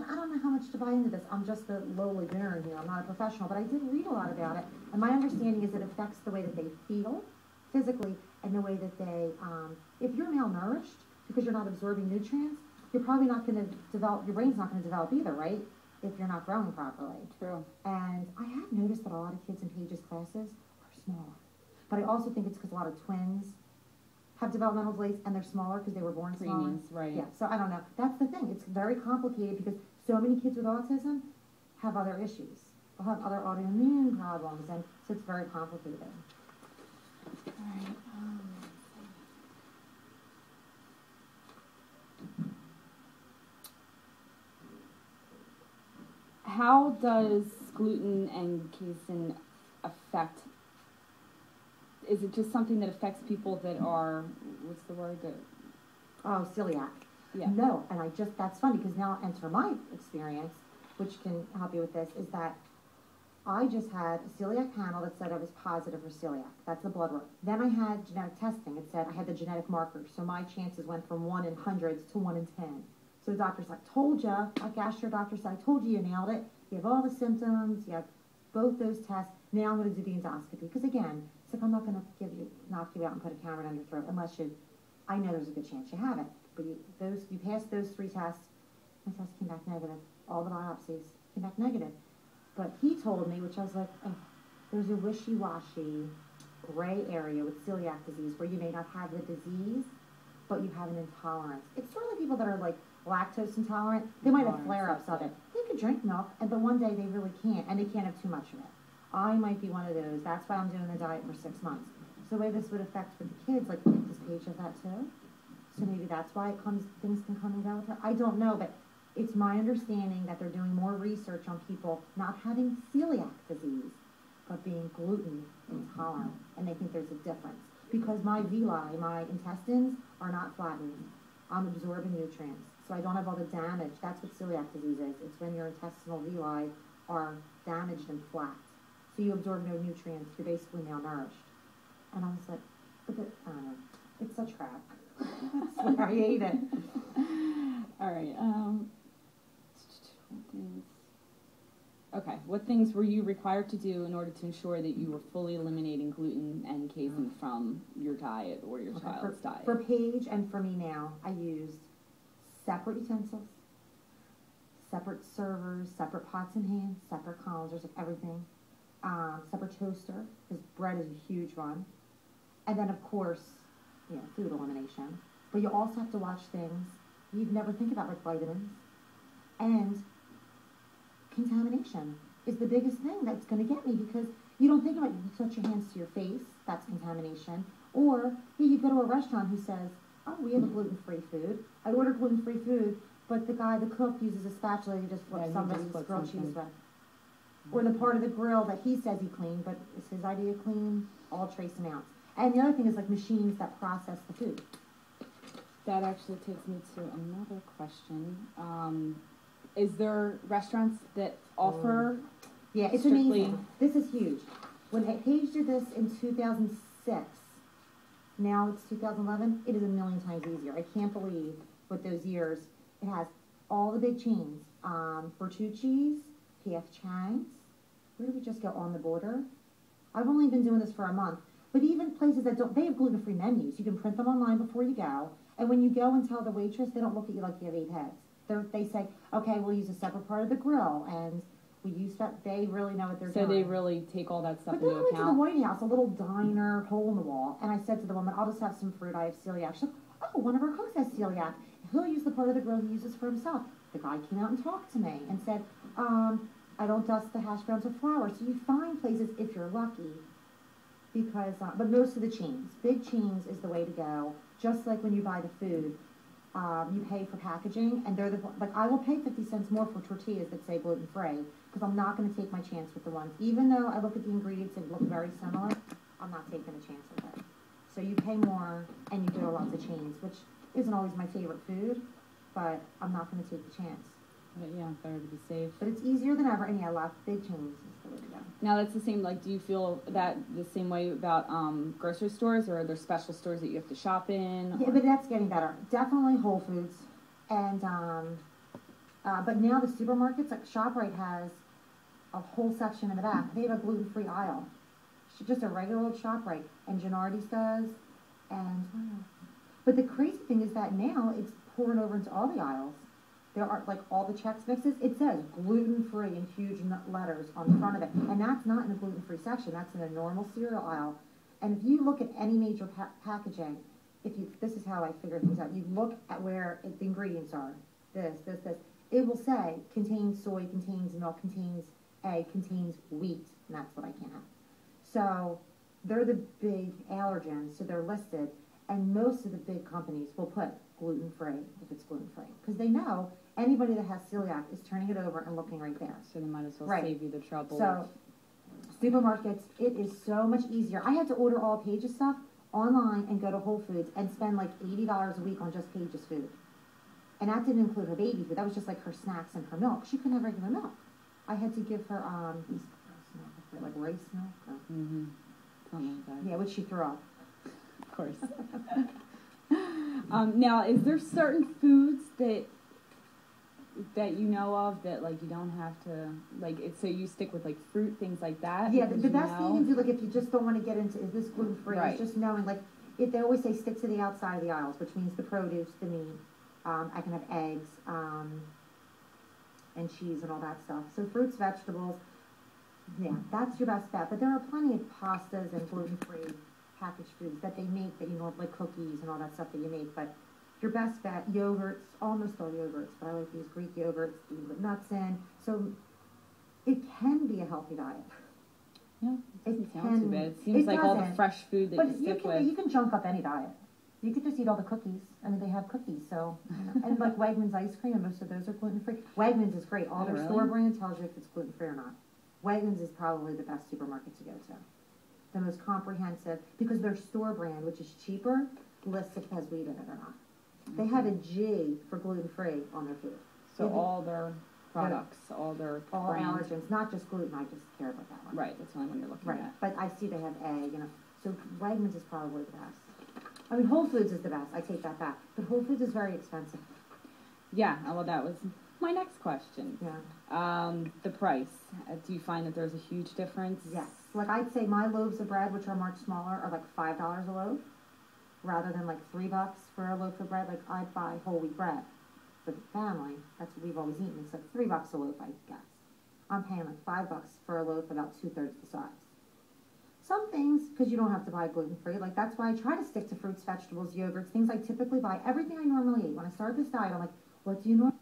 again, I don't know how much to buy into this. I'm just a lowly baron here. I'm not a professional, but I did read a lot about it. And my understanding is it affects the way that they feel physically and the way that they, if you're malnourished because you're not absorbing nutrients, you're probably not going to develop, your brain's not going to develop either, right? If you're not growing properly. True. And I have noticed that a lot of kids in Paige's classes are smaller. But I also think it's because a lot of twins have developmental delays and they're smaller because they were born smaller. Preemies, right. Yeah, so I don't know. That's the thing. It's very complicated because so many kids with autism have other issues. They'll have other autoimmune problems, and so it's very complicated. All right. How does gluten and casein affect? Is it just something that affects people that are, what's the word? Oh, celiac. Yeah. No, and that's funny because now enter my experience, which can help you with this, is that I just had a celiac panel that said I was positive for celiac. That's the blood work. Then I had genetic testing. It said I had the genetic markers. So my chances went from 1 in hundreds to 1 in 10. So the doctor's like, told ya, like gastro doctor said, I told you nailed it. You have all the symptoms. You have both those tests. Now I'm going to do the endoscopy. Because again, it's like I'm not going to knock you out and put a camera down your throat unless I know there's a good chance you have it. But you passed those 3 tests. My test came back negative. All the biopsies came back negative. But he told me, which I was like, oh, there's a wishy-washy gray area with celiac disease where you may not have the disease, but you have an intolerance. It's sort of like people that are like lactose intolerant. They might have flare-ups of it. They could drink milk, and the one day they really can't, and they can't have too much of it. I might be one of those. That's why I'm doing the diet for 6 months. So the way this would affect with the kids, like, does Paige have that too? So maybe that's why things can come and go with her. I don't know, but it's my understanding that they're doing more research on people not having celiac disease, but being gluten intolerant, and they think there's a difference. Because my villi, my intestines, are not flattened. I'm absorbing nutrients, so I don't have all the damage. That's what celiac disease is. It's when your intestinal villi are damaged and flat. So you absorb no nutrients. You're basically malnourished. And I was like, I don't know. It's such crap. I swear I hate it. All right. Okay. What things were you required to do in order to ensure that you were fully eliminating gluten and casein from your diet or your child's diet? For Paige and for me now, I used separate utensils, separate servers, separate pots and pans, separate colanders, like everything. Separate toaster, because bread is a huge one. And then, of course, food elimination. But you also have to watch things you'd never think about, like vitamins. And contamination is the biggest thing that's going to get me, because you don't think about it. You touch your hands to your face, that's contamination. Or you go to a restaurant who says, oh, we have a gluten-free food. I ordered gluten-free food, but the cook uses a spatula, he just flips somebody's grilled cheese bread. Or the part of the grill that he says he cleaned, but is his idea clean? All trace amounts. And the other thing is like machines that process the food. That actually takes me to another question. Is there restaurants that offer? Yeah, it's amazing. This is huge. When Paige did this in 2006, now it's 2011, it is a million times easier. I can't believe with those years, it has all the big chains. Bertucci's, P.F. Chang's. Where did we just go? On the Border. I've only been doing this for a month. But even places that don't, they have gluten-free menus. You can print them online before you go. And when you go and tell the waitress, they don't look at you like you have 8 heads. They say, okay, we'll use a separate part of the grill. And we use that. They really know what they're doing. So they really take all that stuff into account. But then I went to the White House, a little diner, hole in the wall. And I said to the woman, I'll just have some fruit. I have celiac. She's like, oh, one of our cooks has celiac. He'll use the part of the grill he uses for himself. The guy came out and talked to me and said, I don't dust the hash browns with flour. So you find places, if you're lucky, because, but most of the chains, big chains is the way to go. Just like when you buy the food, you pay for packaging, and they're like, I will pay 50 cents more for tortillas that say gluten-free, because I'm not going to take my chance with the ones. Even though I look at the ingredients and look very similar, I'm not taking a chance with it. So you pay more, and you go to lots of chains, which isn't always my favorite food, but I'm not going to take the chance. But yeah, better to be safe. But it's easier than ever, and yeah, lots of big chains is the way to go. Now that's the same, like, do you feel that the same way about grocery stores, or are there special stores that you have to shop in? Yeah, but that's getting better. Definitely Whole Foods, and But now the supermarkets, like ShopRite has a whole section in the back. They have a gluten-free aisle. Just a regular old ShopRite. And Gennardi's does. And, but the crazy thing is that now it's pouring over into all the aisles. There are, like, all the Chex Mixes. It says gluten-free in huge letters on the front of it. And that's not in the gluten-free section. That's in a normal cereal aisle. And if you look at any major packaging, this is how I figure things out. You look at where the ingredients are. This. It will say, contains soy, contains milk, contains egg, contains wheat. And that's what I can't have. So they're the big allergens, so they're listed. And most of the big companies will put gluten-free if it's gluten-free. Because they know anybody that has celiac is turning it over and looking right there. So they might as well Right. save you the trouble. So supermarkets, it is so much easier. I had to order all Paige's stuff online and go to Whole Foods and spend like $80 a week on just Paige's food. And that didn't include her baby food. That was just like her snacks and her milk. She couldn't have regular milk. I had to give her like rice milk. Mm-hmm. Something like that. Yeah, which she threw up. Of course. Now, is there certain foods that you know of that, like, you don't have to, like, so you stick with, like, fruit, things like that? Yeah, the best thing you do, like, if you just don't want to get into, is this gluten-free, Right. is just knowing, like, they always say stick to the outside of the aisles, which means the produce, the meat. I can have eggs, and cheese and all that stuff. So fruits, vegetables, yeah, that's your best bet. But there are plenty of pastas and gluten-free packaged foods that they make that you know, like cookies and all that stuff that you make. But your best bet, yogurts, almost all yogurts, but I like these Greek yogurts, you put nuts in. So it can be a healthy diet. Yeah, it doesn't sound too bad. It seems like all the fresh food that you stick with. You can junk up any diet. You could just eat all the cookies. I mean, they have cookies, so, you know. And like Wegmans ice cream, and most of those are gluten-free. Wegmans is great. All their store brand tells you if it's gluten-free or not. Wegmans is probably the best supermarket to go to. The most comprehensive, because their store brand, which is cheaper, lists if it has wheat in it or not. They have a G for gluten-free on their food. So all their products, all their allergens, not just gluten. I just care about that one. Right, that's the only one you're looking at. But I see they have egg, you know. So Wegmans is probably the best. I mean, Whole Foods is the best. I take that back. But Whole Foods is very expensive. Yeah, well, that was my next question. Yeah. The price. Do you find that there's a huge difference? Yes. Like I'd say my loaves of bread, which are much smaller, are like $5 a loaf, rather than like $3 for a loaf of bread. Like I buy whole wheat bread for the family. That's what we've always eaten. It's like $3 a loaf, I guess. I'm paying like $5 for a loaf, about 2/3 the size. Some things, because you don't have to buy gluten-free, like that's why I try to stick to fruits, vegetables, yogurts, things I typically buy, everything I normally eat. When I start this diet, I'm like, what do you normally